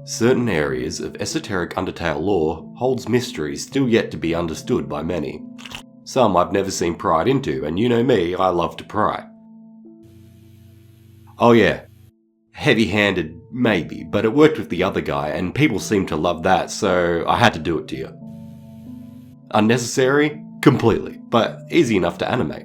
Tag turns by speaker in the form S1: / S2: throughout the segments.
S1: Certain areas of esoteric Undertale lore holds mysteries still yet to be understood by many. Some I've never seen pried into, and you know me, I love to pry. Oh yeah, heavy-handed maybe, but it worked with the other guy and people seem to love that, so I had to do it to you. Unnecessary? Completely, but easy enough to animate.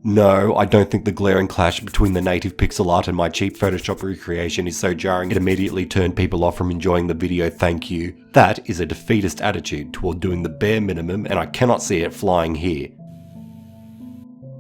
S1: No, I don't think the glaring clash between the native pixel art and my cheap Photoshop recreation is so jarring it immediately turned people off from enjoying the video, thank you. That is a defeatist attitude toward doing the bare minimum, and I cannot see it flying here.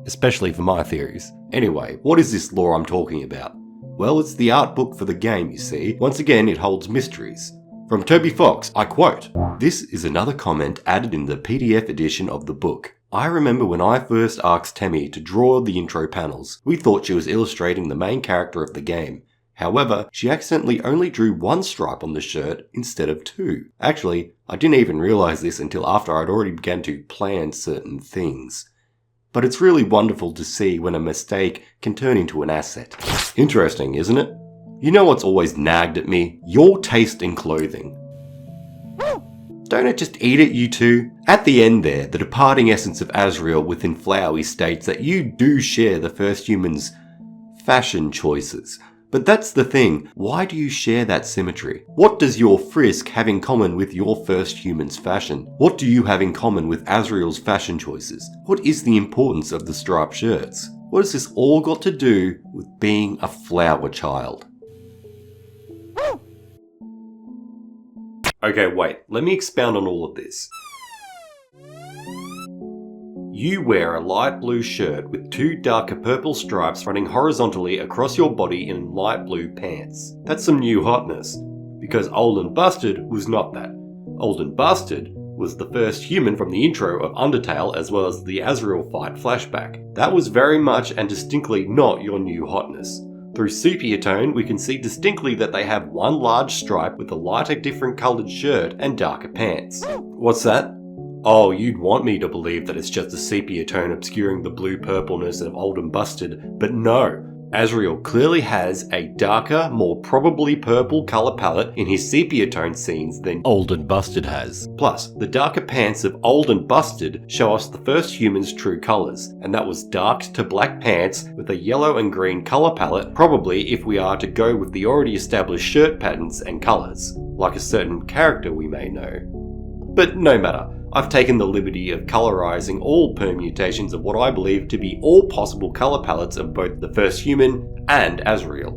S1: Especially for my theories. Anyway, what is this lore I'm talking about? Well, it's the art book for the game, you see. Once again, it holds mysteries. From Toby Fox, I quote, "This is another comment added in the PDF edition of the book. I remember when I first asked Temmie to draw the intro panels, we thought she was illustrating the main character of the game. However, she accidentally only drew one stripe on the shirt instead of two. Actually, I didn't even realise this until after I'd already begun to plan certain things. But it's really wonderful to see when a mistake can turn into an asset." Interesting, isn't it? You know what's always nagged at me? Your taste in clothing. Don't it just eat it, you two? At the end there, the departing essence of Asriel within Flowey states that you do share the first human's fashion choices. But that's the thing, why do you share that symmetry? What does your Frisk have in common with your first human's fashion? What do you have in common with Asriel's fashion choices? What is the importance of the striped shirts? What has this all got to do with being a flower child? Okay, wait, let me expound on all of this. You wear a light blue shirt with two darker purple stripes running horizontally across your body in light blue pants. That's some new hotness, because Old and Busted was not that. Old and Busted was the first human from the intro of Undertale as well as the Asriel fight flashback. That was very much and distinctly not your new hotness. Through sepia tone, we can see distinctly that they have one large stripe with a lighter different coloured shirt and darker pants. What's that? Oh, you'd want me to believe that it's just a sepia tone obscuring the blue purpleness of Old and Busted, but no. Asriel clearly has a darker, more probably purple colour palette in his sepia tone scenes than Old and Busted has. Plus, the darker pants of Old and Busted show us the first human's true colours, and that was dark to black pants with a yellow and green colour palette, probably if we are to go with the already established shirt patterns and colours, like a certain character we may know. But no matter. I've taken the liberty of colorizing all permutations of what I believe to be all possible color palettes of both the first human and Asriel.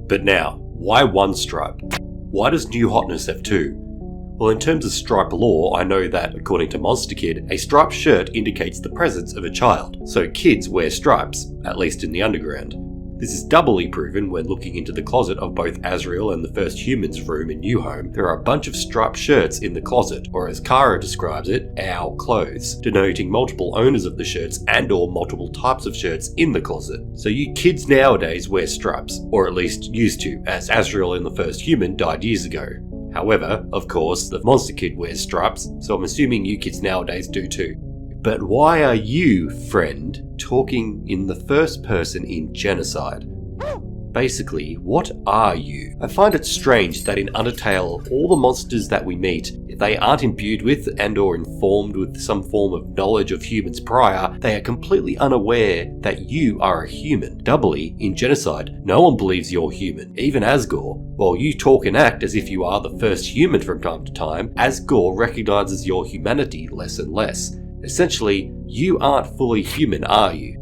S1: But now, why one stripe? Why does New Hotness have two? Well, in terms of stripe lore, I know that, according to Monster Kid, a striped shirt indicates the presence of a child, so kids wear stripes, at least in the underground. This is doubly proven when looking into the closet of both Asriel and the first human's room in New Home. There are a bunch of striped shirts in the closet, or as Kara describes it, our clothes, denoting multiple owners of the shirts and or multiple types of shirts in the closet. So you kids nowadays wear stripes, or at least used to, as Asriel in the first human died years ago. However, of course, the Monster Kid wears stripes, so I'm assuming you kids nowadays do too. But why are you, friend, talking in the first person in Genocide? Basically, what are you? I find it strange that in Undertale, all the monsters that we meet, if they aren't imbued with and or informed with some form of knowledge of humans prior, they are completely unaware that you are a human. Doubly, in Genocide, no one believes you're human, even Asgore. While you talk and act as if you are the first human from time to time, Asgore recognizes your humanity less and less. Essentially, you aren't fully human, are you?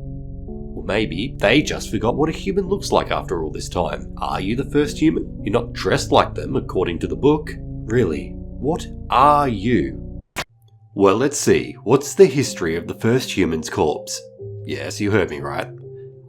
S1: Or maybe they just forgot what a human looks like after all this time. Are you the first human? You're not dressed like them, according to the book. Really, what are you? Well, let's see. What's the history of the first human's corpse? Yes, you heard me right.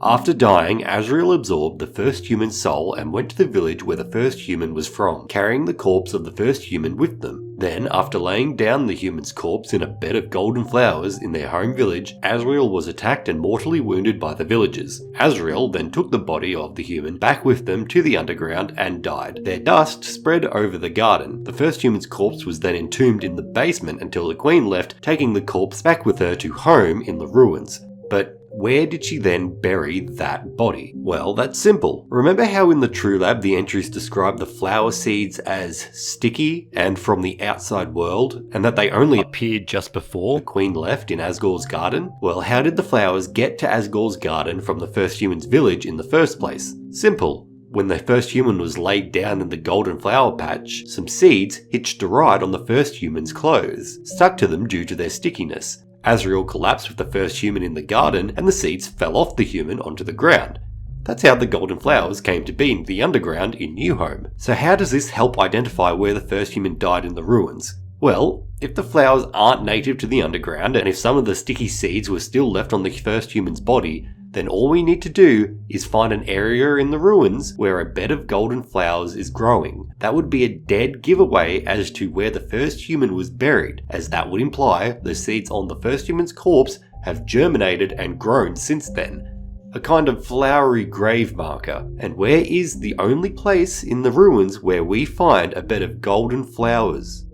S1: After dying, Asriel absorbed the first human's soul and went to the village where the first human was from, carrying the corpse of the first human with them. Then, after laying down the human's corpse in a bed of golden flowers in their home village, Asriel was attacked and mortally wounded by the villagers. Asriel then took the body of the human back with them to the underground and died. Their dust spread over the garden. The first human's corpse was then entombed in the basement until the queen left, taking the corpse back with her to home in the ruins. But where did she then bury that body? Well, that's simple. Remember how in the True Lab the entries describe the flower seeds as sticky and from the outside world, and that they only appeared just before the Queen left in Asgore's garden? Well, how did the flowers get to Asgore's garden from the first human's village in the first place? Simple. When the first human was laid down in the golden flower patch, some seeds hitched a ride on the first human's clothes, stuck to them due to their stickiness. Azrael collapsed with the first human in the garden, and the seeds fell off the human onto the ground. That's how the golden flowers came to be in the underground in New Home. So how does this help identify where the first human died in the ruins? Well, if the flowers aren't native to the underground, and if some of the sticky seeds were still left on the first human's body, then all we need to do is find an area in the ruins where a bed of golden flowers is growing. That would be a dead giveaway as to where the first human was buried, as that would imply the seeds on the first human's corpse have germinated and grown since then. A kind of flowery grave marker. And where is the only place in the ruins where we find a bed of golden flowers?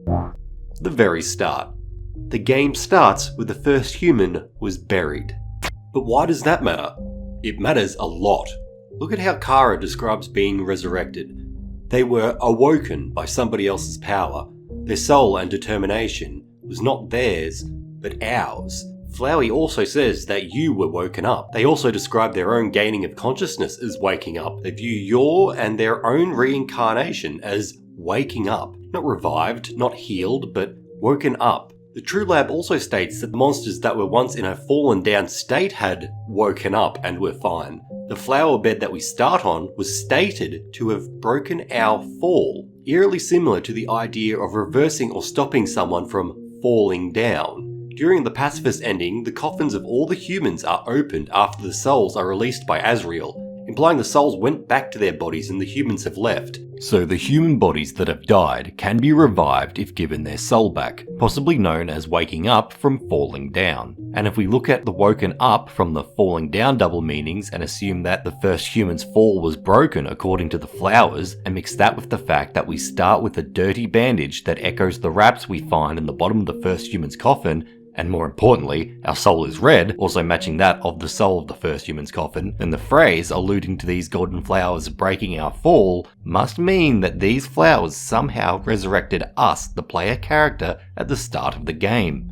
S1: The very start. The game starts with the first human was buried. But why does that matter? It matters a lot. Look at how Kara describes being resurrected. They were awoken by somebody else's power. Their soul and determination was not theirs, but ours. Flowey also says that you were woken up. They also describe their own gaining of consciousness as waking up. They view your and their own reincarnation as waking up. Not revived, not healed, but woken up. The True Lab also states that the monsters that were once in a fallen down state had woken up and were fine. The flower bed that we start on was stated to have broken our fall, eerily similar to the idea of reversing or stopping someone from falling down. During the pacifist ending, the coffins of all the humans are opened after the souls are released by Azrael, implying the souls went back to their bodies and the humans have left. So the human bodies that have died can be revived if given their soul back, possibly known as waking up from falling down. And if we look at the woken up from the falling down double meanings and assume that the first human's fall was broken according to the flowers, and mix that with the fact that we start with a dirty bandage that echoes the raps we find in the bottom of the first human's coffin, and more importantly, our soul is red, also matching that of the soul of the first human's coffin, and the phrase alluding to these golden flowers breaking our fall must mean that these flowers somehow resurrected us, the player character, at the start of the game.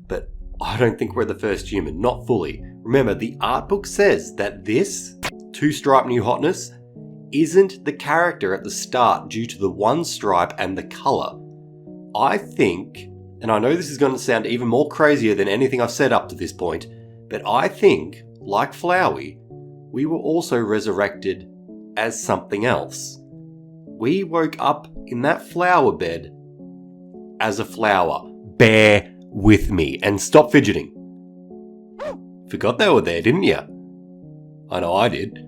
S1: But I don't think we're the first human, not fully. Remember, the art book says that this, two-stripe new hotness, isn't the character at the start due to the one stripe and the colour. I think, and I know this is going to sound even more crazier than anything I've said up to this point, but I think, like Flowey, we were also resurrected as something else. We woke up in that flower bed as a flower. Bear with me and stop fidgeting. Forgot they were there, didn't you? I know I did.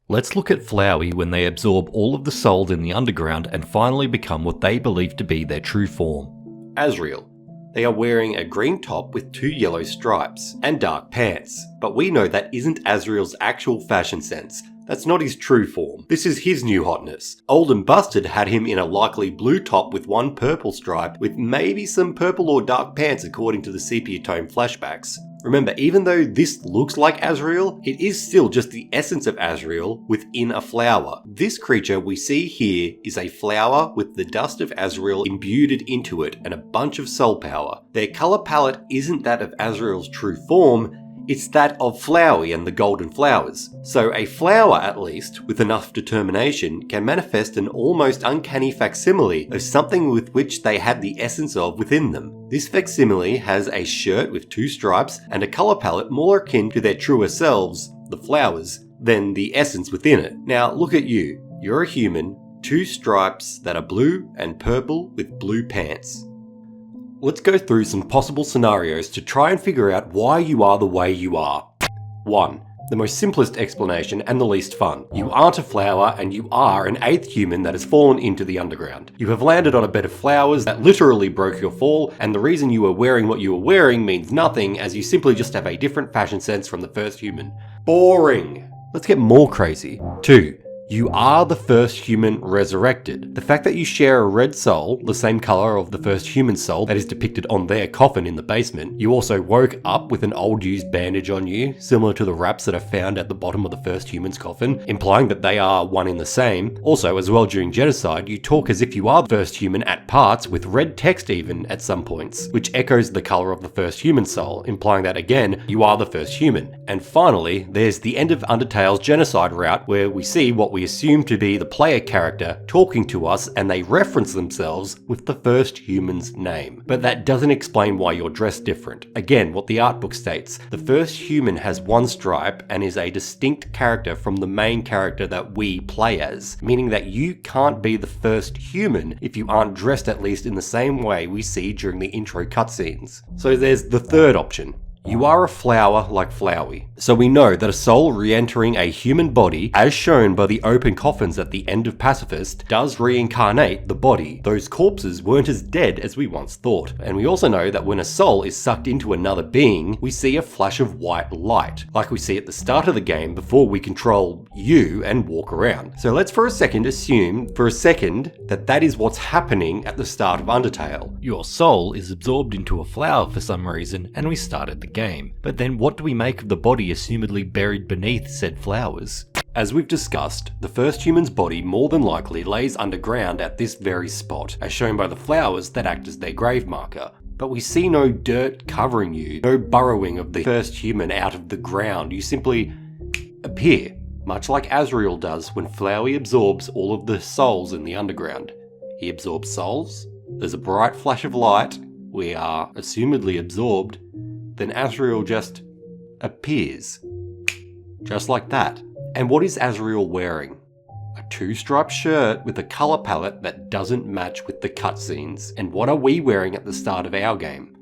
S1: Let's look at Flowey when they absorb all of the souls in the underground and finally become what they believe to be their true form. Azrael. They are wearing a green top with 2 yellow stripes and dark pants, but we know that isn't Azrael's actual fashion sense. That's not his true form. This is his new hotness. Old and Busted had him in a likely blue top with 1 purple stripe with maybe some purple or dark pants according to the sepia tone flashbacks. Remember, even though this looks like Azrael, it is still just the essence of Azrael within a flower. This creature we see here is a flower with the dust of Azrael imbued into it and a bunch of soul power. Their colour palette isn't that of Azrael's true form, it's that of Flowey and the golden flowers. So a flower, at least, with enough determination, can manifest an almost uncanny facsimile of something with which they had the essence of within them. This facsimile has a shirt with 2 stripes and a colour palette more akin to their truer selves, the flowers, than the essence within it. Now look at you. You're a human, 2 stripes that are blue and purple with blue pants. Let's go through some possible scenarios to try and figure out why you are the way you are. 1. The most simplest explanation and the least fun. You aren't a flower and you are an 8th human that has fallen into the underground. You have landed on a bed of flowers that literally broke your fall, and the reason you were wearing what you were wearing means nothing, as you simply just have a different fashion sense from the first human. Boring. Let's get more crazy. 2. You are the first human resurrected. The fact that you share a red soul, the same color of the first human soul that is depicted on their coffin in the basement, you also woke up with an old used bandage on you, similar to the wraps that are found at the bottom of the first human's coffin, implying that they are one in the same. Also, as well during Genocide, you talk as if you are the first human at parts, with red text even at some points, which echoes the color of the first human soul, implying that again, you are the first human. And finally, there's the end of Undertale's Genocide route, where we see what we assume to be the player character talking to us, and they reference themselves with the first human's name. But that doesn't explain why you're dressed different. Again, what the art book states, the first human has one stripe and is a distinct character from the main character that we play as, meaning that you can't be the first human if you aren't dressed at least in the same way we see during the intro cutscenes. So there's the third option. You are a flower like Flowey. So we know that a soul re-entering a human body, as shown by the open coffins at the end of Pacifist, does reincarnate the body. Those corpses weren't as dead as we once thought. And we also know that when a soul is sucked into another being, we see a flash of white light, like we see at the start of the game before we control you and walk around. So let's for a second assume that is what's happening at the start of Undertale. Your soul is absorbed into a flower for some reason, and we started the game. But then what do we make of the body assumedly buried beneath said flowers? As we've discussed, the first human's body more than likely lays underground at this very spot, as shown by the flowers that act as their grave marker. But we see no dirt covering you, no burrowing of the first human out of the ground. You simply appear, much like Azrael does when Flowey absorbs all of the souls in the underground. He absorbs souls, there's a bright flash of light, we are assumedly absorbed, then Azrael just appears. Just like that. And what is Azrael wearing? A two-striped shirt with a colour palette that doesn't match with the cutscenes. And what are we wearing at the start of our game?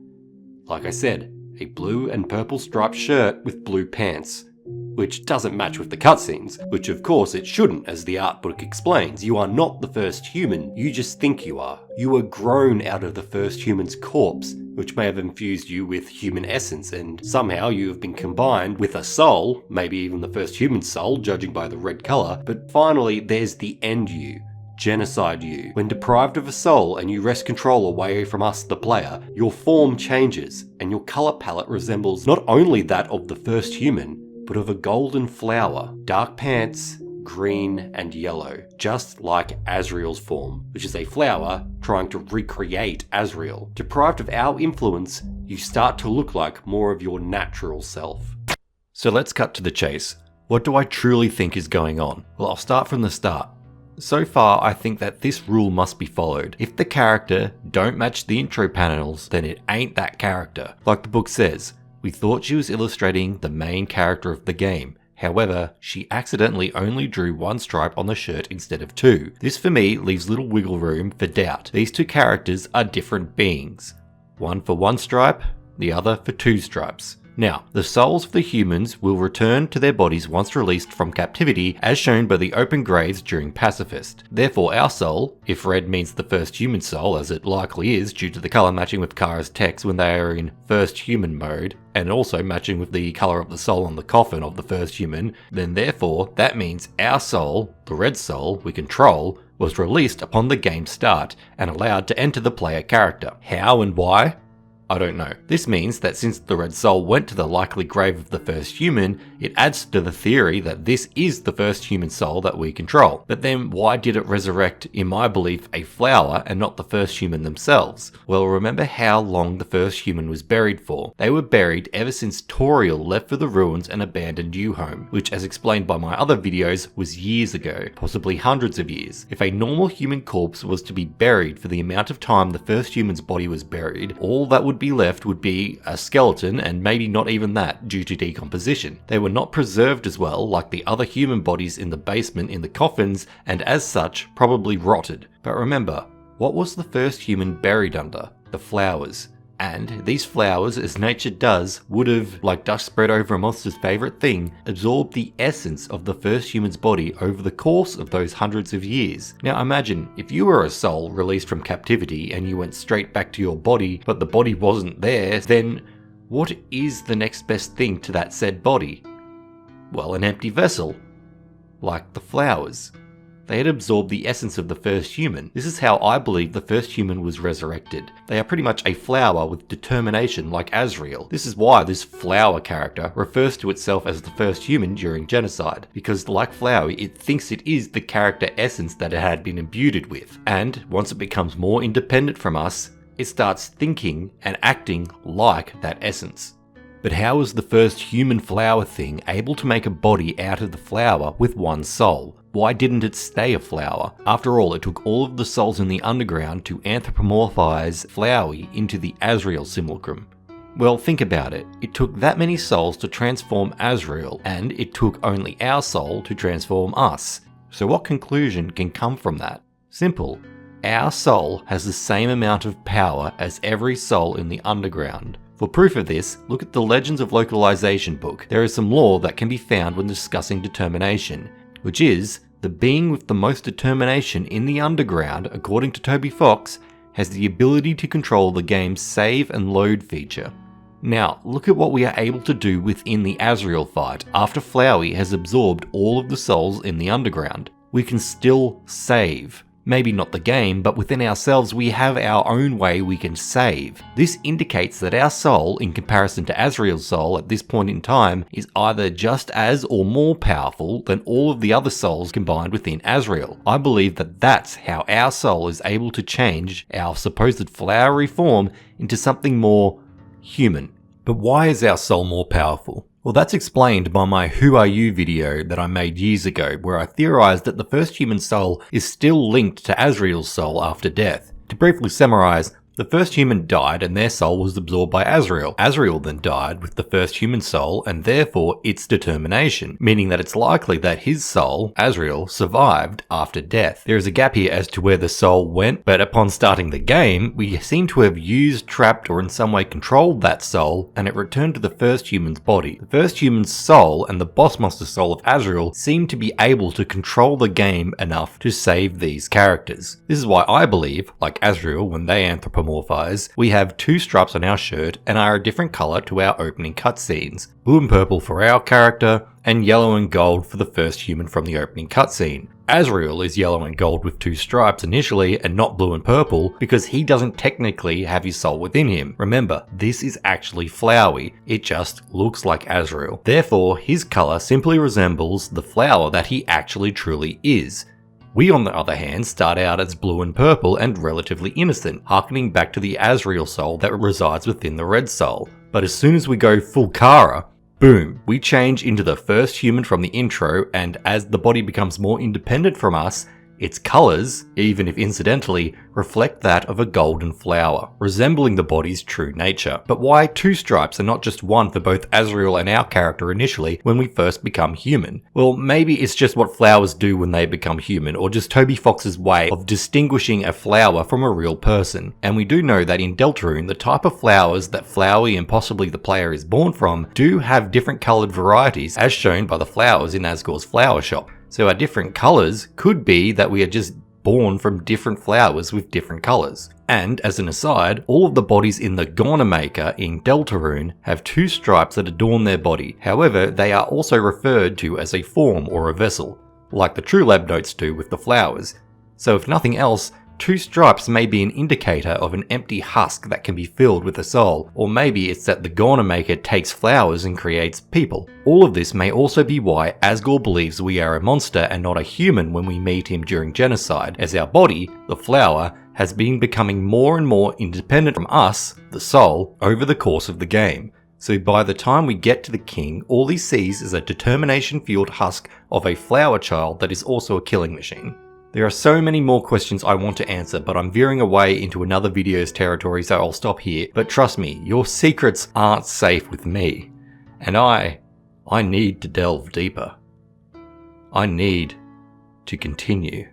S1: Like I said, a blue and purple striped shirt with blue pants, which doesn't match with the cutscenes, which of course it shouldn't, as the art book explains. You are not the first human, you just think you are. You were grown out of the first human's corpse, which may have infused you with human essence, and somehow you have been combined with a soul, maybe even the first human soul, judging by the red colour. But finally, there's the end you. Genocide you. When deprived of a soul and you wrest control away from us, the player, your form changes, and your colour palette resembles not only that of the first human, but of a golden flower, dark pants, green and yellow, just like Azrael's form, which is a flower trying to recreate Azrael. Deprived of our influence, you start to look like more of your natural self. So let's cut to the chase. What do I truly think is going on? Well, I'll start from the start. So far, I think that this rule must be followed. If the character don't match the intro panels, then it ain't that character. Like the book says, we thought she was illustrating the main character of the game. However, she accidentally only drew one stripe on the shirt instead of two. This for me leaves little wiggle room for doubt. These two characters are different beings. One for one stripe, the other for two stripes. Now, the souls of the humans will return to their bodies once released from captivity, as shown by the open graves during Pacifist. Therefore, our soul, if red means the first human soul, as it likely is due to the colour matching with Kara's text when they are in first human mode, and also matching with the colour of the soul on the coffin of the first human, then therefore, that means our soul, the red soul we control, was released upon the game's start and allowed to enter the player character. How and why? I don't know. This means that since the red soul went to the likely grave of the first human, it adds to the theory that this is the first human soul that we control. But then why did it resurrect, in my belief, a flower and not the first human themselves? Well, remember how long the first human was buried for. They were buried ever since Toriel left for the ruins and abandoned U-Home, which as explained by my other videos was years ago, possibly hundreds of years. If a normal human corpse was to be buried for the amount of time the first human's body was buried, all that would be left would be a skeleton, and maybe not even that due to decomposition. They were not preserved as well like the other human bodies in the basement in the coffins, and as such probably rotted. But remember, what was the first human buried under? The flowers. And these flowers, as nature does, would have, like dust spread over a monster's favourite thing, absorbed the essence of the first human's body over the course of those hundreds of years. Now imagine, if you were a soul released from captivity and you went straight back to your body, but the body wasn't there, then what is the next best thing to that said body? Well, an empty vessel.
S2: like the flowers. They had absorbed the essence of the first human. This is how I believe the first human was resurrected. They are pretty much a flower with determination like Azrael. This is why this flower character refers to itself as the first human during Genocide, because like Flowey, it thinks it is the character essence that it had been imbued with. And once it becomes more independent from us, it starts thinking and acting like that essence. But how was the first human flower thing able to make a body out of the flower with one soul? Why didn't it stay a flower? After all, it took all of the souls in the underground to anthropomorphize Flowey into the Azrael simulacrum. Well, think about it. It took that many souls to transform Azrael, and it took only our soul to transform us. So what conclusion can come from that? Simple. Our soul has the same amount of power as every soul in the underground. For proof of this, look at the Legends of Localization book. There is some lore that can be found when discussing determination, which is, the being with the most determination in the underground, according to Toby Fox, has the ability to control the game's save and load feature. Now, look at what we are able to do within the Azrael fight after Flowey has absorbed all of the souls in the underground. We can still save. Maybe not the game, but within ourselves we have our own way we can save. This indicates that our soul, in comparison to Azrael's soul at this point in time, is either just as or more powerful than all of the other souls combined within Azrael. I believe that that's how our soul is able to change our supposed flowery form into something more human. But why is our soul more powerful? Well, that's explained by my Who Are You video that I made years ago, where I theorized that the first human soul is still linked to Azrael's soul after death. To briefly summarize, the first human died and their soul was absorbed by Azrael. Azrael then died with the first human soul and therefore its determination, meaning that it's likely that his soul, Azrael, survived after death. There is a gap here as to where the soul went, but upon starting the game, we seem to have used, trapped, or in some way controlled that soul, and it returned to the first human's body. The first human's soul and the boss monster soul of Azrael seem to be able to control the game enough to save these characters. This is why I believe, like Azrael when they anthropomorphize, we have two stripes on our shirt and are a different colour to our opening cutscenes. Blue and purple for our character, and yellow and gold for the first human from the opening cutscene. Azrael is yellow and gold with two stripes initially and not blue and purple because he doesn't technically have his soul within him. Remember, this is actually Flowey, it just looks like Azrael. Therefore, his colour simply resembles the flower that he actually truly is. We, on the other hand, start out as blue and purple and relatively innocent, harkening back to the Azrael soul that resides within the red soul. But as soon as we go full Kara, boom, we change into the first human from the intro, and as the body becomes more independent from us, its colours, even if incidentally, reflect that of a golden flower, resembling the body's true nature. But why two stripes and not just one for both Azrael and our character initially when we first become human? Well, maybe it's just what flowers do when they become human, or just Toby Fox's way of distinguishing a flower from a real person. And we do know that in Deltarune, the type of flowers that Flowey and possibly the player is born from do have different coloured varieties, as shown by the flowers in Asgore's flower shop. So our different colours could be that we are just born from different flowers with different colours. And as an aside, all of the bodies in the Maker in Deltarune have two stripes that adorn their body. However, they are also referred to as a form or a vessel, like the True Lab notes do with the flowers. So if nothing else, two stripes may be an indicator of an empty husk that can be filled with a soul, or maybe it's that the Maker takes flowers and creates people. All of this may also be why Asgore believes we are a monster and not a human when we meet him during Genocide, as our body, the flower, has been becoming more and more independent from us, the soul, over the course of the game. So by the time we get to the king, all he sees is a determination-fueled husk of a flower child that is also a killing machine. There are so many more questions I want to answer, but I'm veering away into another video's territory, so I'll stop here. But trust me, your secrets aren't safe with me. And I need to delve deeper. I need to continue.